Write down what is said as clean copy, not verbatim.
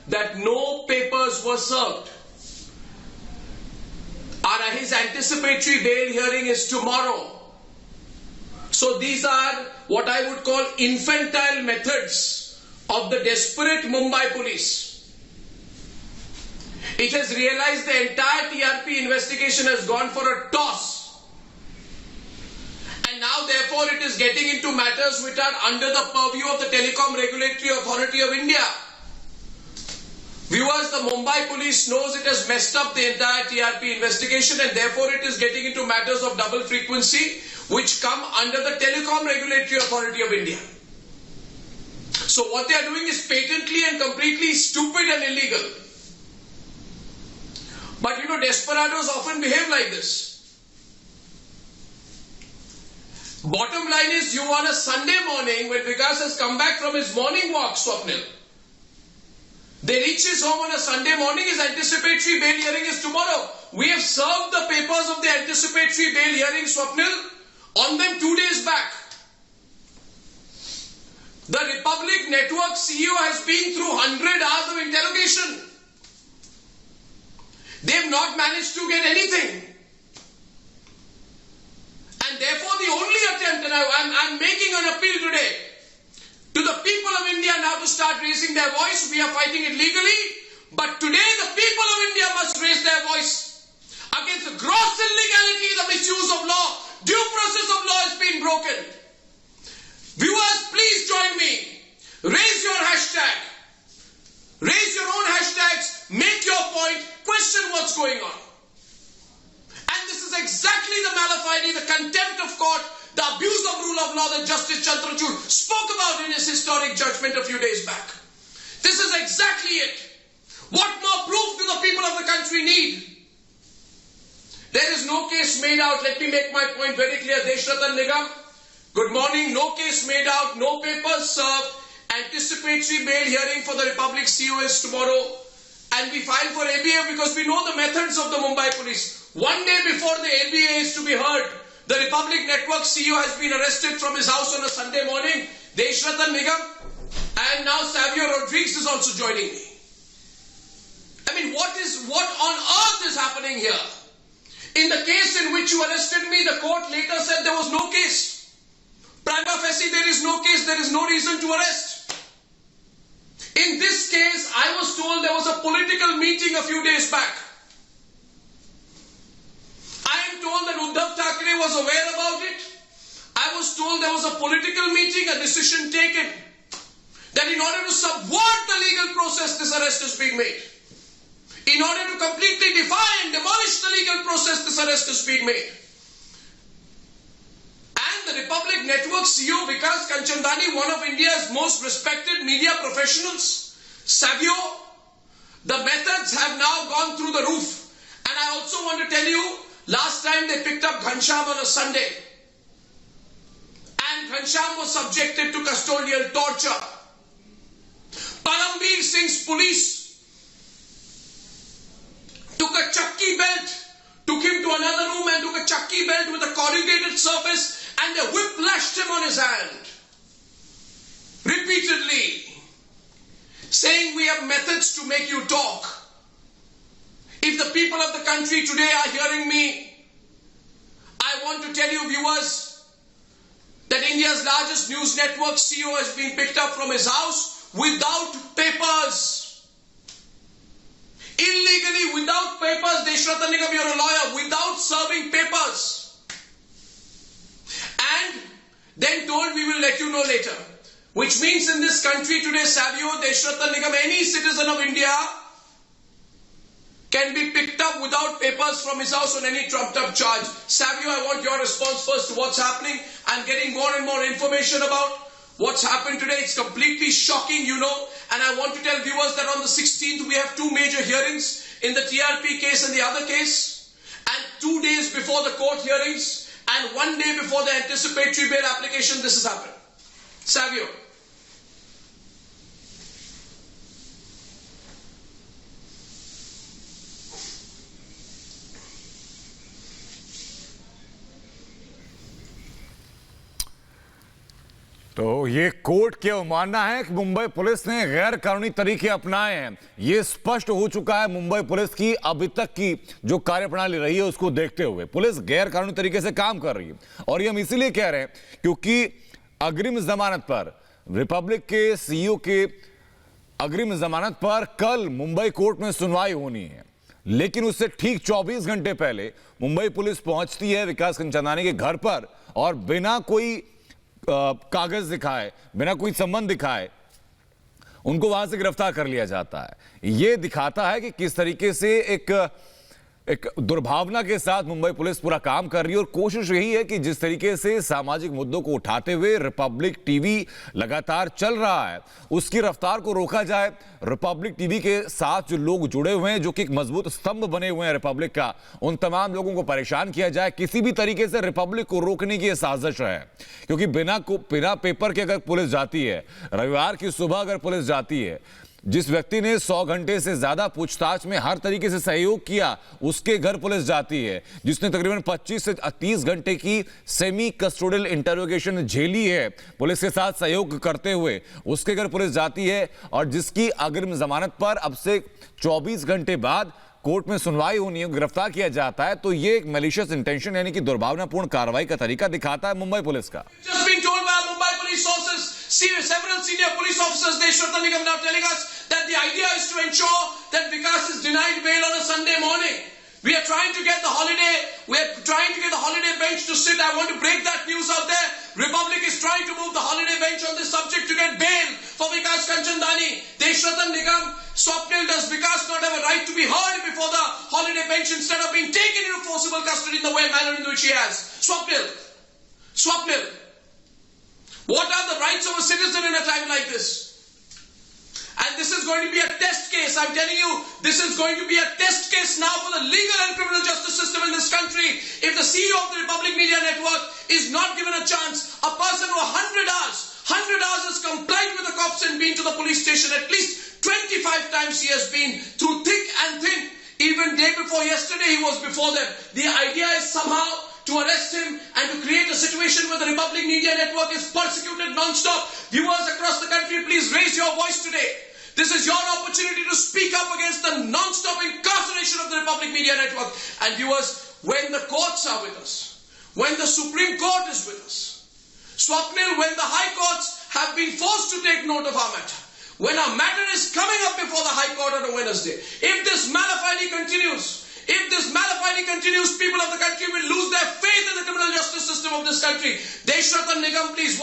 that no papers were served. His anticipatory bail hearing is tomorrow. So these are what I would call infantile methods of the desperate Mumbai police. It has realized the entire TRP investigation has gone for a toss. And now therefore it is getting into matters which are under the purview of the Telecom Regulatory Authority of India. Viewers, the Mumbai police knows it has messed up the entire TRP investigation and therefore it is getting into matters of double frequency which come under the Telecom Regulatory Authority of India. So what they are doing is patently and completely stupid and illegal. But you know, desperados often behave like this. Bottom line is, you on a Sunday morning when Vikas has come back from his morning walk, Swapnil, they reach his home on a Sunday morning, his anticipatory bail hearing is tomorrow. We have served the papers of the anticipatory bail hearing, Swapnil, on them 2 days back. The Republic Network CEO has been through 100 hours of interrogation. They have not managed to get anything. And therefore the only attempt, and I'm making an appeal today, to the people of India now to start raising their voice. We are fighting it legally, but today the people of India must raise their voice against the gross illegality, the misuse of law. Due process of law has been broken. Viewers, please join me. Raise your hashtag. Raise your own hashtags. Make your point. Question what's going on. And this is exactly the malafide, the contempt of court, the abuse of rule of law that Justice Chandrachud spoke about in his historic judgment a few days back. This is exactly it. What more proof do the people of the country need? There is no case made out. Let me make my point very clear. Deshratan Nigam, good morning. No case made out. No papers served. Anticipatory bail hearing for the Republic CEO is tomorrow. And we file for ABA because we know the methods of the Mumbai police. One day before the ABA is to be heard, the Republic Network CEO has been arrested from his house on a Sunday morning. Deshratan Nigam, and now Savio Rodriguez is also joining me. I mean, what on earth is happening here? In the case in which you arrested me, the court later said there was no case. Prima facie, there is no case, there is no reason to arrest. In this case, I was told there was a political meeting a few days back. I am told that Uddhav Thackeray was aware about it. I was told there was a political meeting, a decision taken, that in order to subvert the legal process, this arrest is being made. In order to completely defy and demolish the legal process, this arrest is being made. And the Republic Network CEO, Vikas Kanchandani, one of India's most respected media professionals, Savio, the methods have now gone through the roof. And I also want to tell you, last time they picked up Ghanshyam on a Sunday. And Ghanshyam was subjected to custodial torture. Parambir Singh's police took a chakki belt, took him to another room and took a chakki belt with a corrugated surface and they whiplashed him on his hand. Repeatedly. Saying we have methods to make you talk. If the people of the country today are hearing me, I want to tell you viewers that India's largest news network CEO has been picked up from his house without papers. Illegally, without papers. Deshratan Nigam, you're a lawyer, without serving papers. And then told we will let you know later. Which means in this country today, Savio, Deshratan Nigam, any citizen of India can be picked up without papers from his house on any trumped up charge. Savio, I want your response first to what's happening. I'm getting more and more information about what's happened today. It's completely shocking, you know. And I want to tell viewers that on the 16th, we have two major hearings in the TRP case and the other case. And 2 days before the court hearings and 1 day before the anticipatory bail application, this has happened. Savio. तो ये court की अवमानना है कि Mumbai police ने गैर कानूनी तरीके अपनाए हैं। ये स्पष्ट हो चुका है मुंबई पुलिस की अभी तक की जो कार्यप्रणाली रही है उसको देखते हुए। पुलिस गैर कानूनी तरीके से काम कर रही है और ये हम इसीलिए कह रहे हैं क्योंकि अग्रिम जमानत पर रिपब्लिक के सीईओ के अग्रिम जमानत पर कल मुंबई कोर्ट में सुनवाई होनी है, लेकिन उससे ठीक 24 घंटे पहले मुंबई पुलिस पहुंचती है विकास खंचंदानी के घर पर और बिना कोई कागज दिखाए, बिना कोई संबंध दिखाए उनको वहां से गिरफ्तार कर लिया जाता है। यह दिखाता है कि किस तरीके से एक दुर्भावना के साथ मुंबई पुलिस पूरा काम कर रही है और कोशिश यही है कि जिस तरीके से सामाजिक मुद्दों को उठाते हुए रिपब्लिक टीवी लगातार चल रहा है उसकी रफ्तार को रोका जाए। रिपब्लिक टीवी के साथ जो लोग जुड़े हुए हैं, जो कि एक मजबूत स्तंभ बने हुए हैं रिपब्लिक का, उन तमाम लोगों को परेशान किया जाए। किसी भी तरीके से रिपब्लिक को रोकने की यह साजिश है, क्योंकि बिना पेपर के अगर पुलिस जाती है, रविवार की सुबह अगर पुलिस जाती है, जिस व्यक्ति ने 100 घंटे से ज्यादा पूछताछ में हर तरीके से सहयोग किया उसके घर पुलिस जाती है, जिसने तकरीबन 25 से 30 घंटे की सेमी कस्टोडियल इंटरोगेशन झेली है पुलिस के साथ सहयोग करते हुए, उसके घर पुलिस जाती है और जिसकी अग्रिम जमानत पर अब से 24 घंटे बाद कोर्ट में सुनवाई होनी है, गिरफ्तार किया जाता है। तो ये एक मैलिशियस इंटेंशन यानी कि दुर्भावनापूर्ण कार्रवाई का तरीका दिखाता है मुंबई पुलिस का। Several senior police officers, Deshwata Nigam, now telling us that the idea is to ensure that Vikas is denied bail on a Sunday morning. We are trying to get the holiday bench to sit. I want to break that news out there. Republic is trying to move the holiday bench on this subject to get bail for Vikas Kanchandani. Deshwata Nigam, Swapnil, does Vikas not have a right to be heard before the holiday bench instead of being taken into forcible custody in the manner in which he has? Swapnil. What are the rights of a citizen in a time like this? And this is going to be a test case. I'm telling you, this is going to be a test case now for the legal and criminal justice system in this country. If the CEO of the Republic Media Network is not given a chance, a person who 100 hours has complied with the cops and been to the police station, at least 25 times he has been through thick and thin. Even day before yesterday he was before them. The idea is somehow to arrest him and to create a situation where the Republic Media Network is persecuted non-stop. Viewers across the country, please raise your voice today. This is your opportunity to speak up against the non-stop incarceration of the Republic Media Network. And viewers, when the courts are with us, when the Supreme Court is with us, Swapnil, when the High Courts have been forced to take note of our matter, when our matter is coming up before the High Court on a Wednesday, if this malafidy continues, people of the country will lose their faith in the criminal justice system of this country. Deshwata Nigam, please watch.